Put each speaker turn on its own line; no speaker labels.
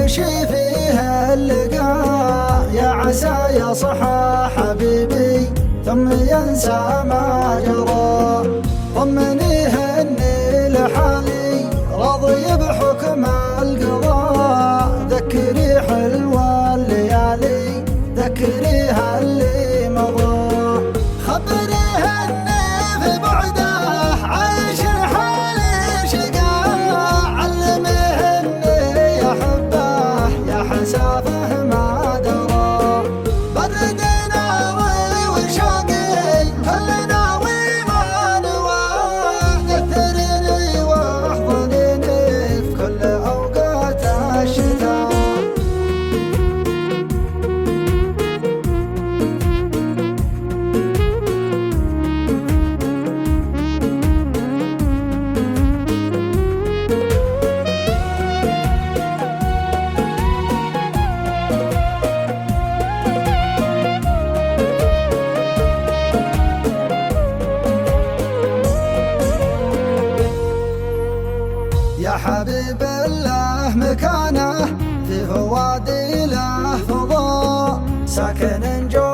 ومشي فيها اللقاء، يا عسى يصحى حبيبي ثم ينسى ما جرى. طمنيه اني لحالي راضي بحكم القضاء، ذكري حلوة الليالي ذكريها اللي مضى. خبريه اني في بعده عايش حالي شقاء، علميه اني احبه يا حسافه ما درى. برد ناوي وشوقي كل ناوي ما نوى، دثرني واحضنيني في كل اوقات الشتاء. يا حبيب الله مكانه في فوادي له فضاء، ساكن جو